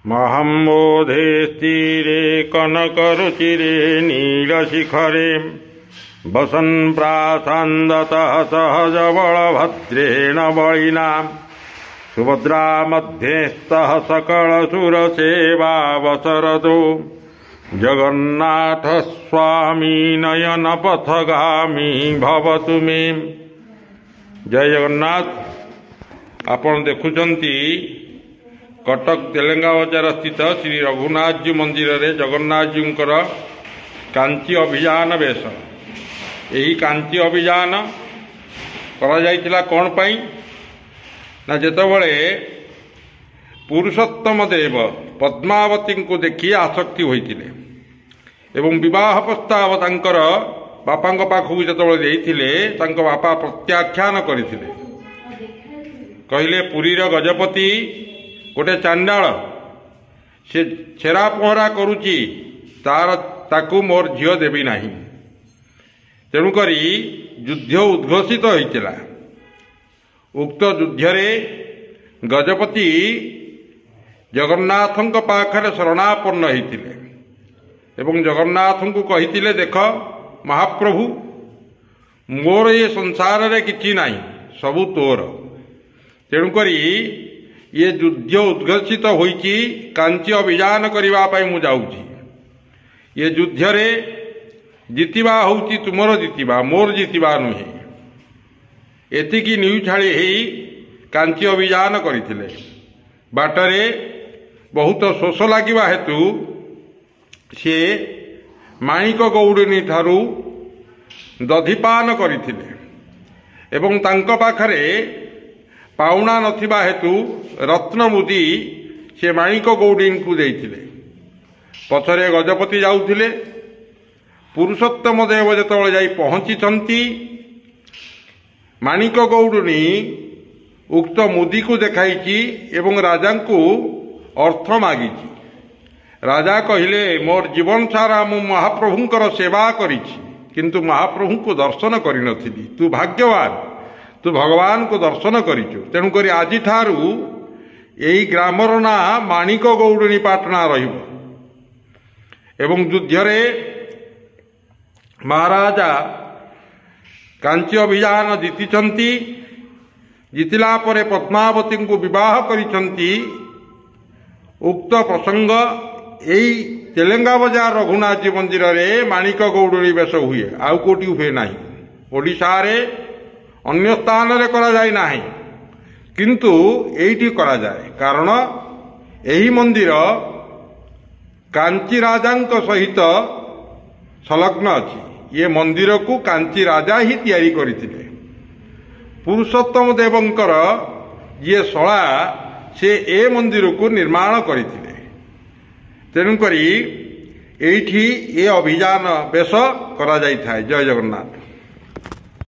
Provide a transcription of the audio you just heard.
महम्बोधे स्थिरे कनकरुचिरे नीलशिखरे वसन् प्रासान्दतः सहजबलभद्रेण बलिना सुभद्रा मध्यस्थः सकलसुरसेवावसरतो जगन्नाथ स्वामी नयनपथगामी भवतु मे। जय जगन्नाथ। आपण देखुचंती कटक तेलंगा बजार स्थित श्री रघुनाथ जी मंदिर रे जगन्नाथ जी कांची अभियान बेश। यही कांची अभियान करा जाइतिला कौन पाई ना जेतबळे पुरुषोत्तम देव पद्मावती को देखी आसक्ति होइतिले एवं विवाह प्रस्ताव तांकर बापांक पाखु जेतबळे देइथिले तांक बापा प्रत्याख्यान करिथिले। कहिले पुरीर गजपति गोटे चांडाल से छेरा पहरा करुची ताकू मोर झील देवी नाही। तेणुकरी युद्ध उद्घोषित होइतिला। उक्त युद्धरे गजपति जगन्नाथ पाखरे शरणापन्न होइतिले एवं जगन्नाथ को कहितिले देख महाप्रभु मोर ये संसार रे किछि नाही सबु तोर। तेणुकरी ये युद्ध उद्घोषित होइछि कांची अभियान करिवा पाई मु जाउछि। ये युद्ध रे जितिबा होउछि तुमर जितिबा मोर जितिबा नुहे। एतिकी न्यू छाड़ी हेई कांची अभियान करिथिले। बाटरे बहुत शोष लागिबा हेतु से माणिक गौड़नी ठारू दधिपान करिथिले एवं तांको पाखरे पाउना नथिबा हेतु रत्न मुदी से माणिक गौड़ी को देइथिले। पछरे गजपति जाउथिले। पुरुषोत्तम देव जेतबळे जाई पहुंचीचंती माणिक गौड़नी उक्त मुदी को देखाइची एवं राजा को अर्थ मागिची। राजा कहिले मोर जीवन सारा मु महाप्रभुंकर सेवा करिछि किंतु महाप्रभु को दर्शन करि नथिली। तू भाग्यवान, तू भगवान को दर्शन करिछु। तेणुकरी आज ठारू यही ग्रामर ना माणिक गौड़नी पाटना रहिबो एवं युद्धरे महाराजा कांची अभियान जीतिचंती। जीतिला परे पद्मावती को विवाह करिचंती। उक्त प्रसंग यही तेलंगा बजार रघुनाथ जी मंदिर रे माणिक गौड़नी बेश हुए आउ कोटी हुए नाही। ओडिशा रे अन्य स्थान रे करा जाय नाही किंतु एइठी करा जाय कारण एही मंदिर कांची राजांक सहित संलग्न अछि। ये मंदिर को कांची राजा ही तैयारी करथिले। पुरुषोत्तम देवंकर ये शला से ए मंदिर को निर्माण करथिले। तेणुकरी एइठी ए अभियान बेश करा जाय थाए। जय जगन्नाथ।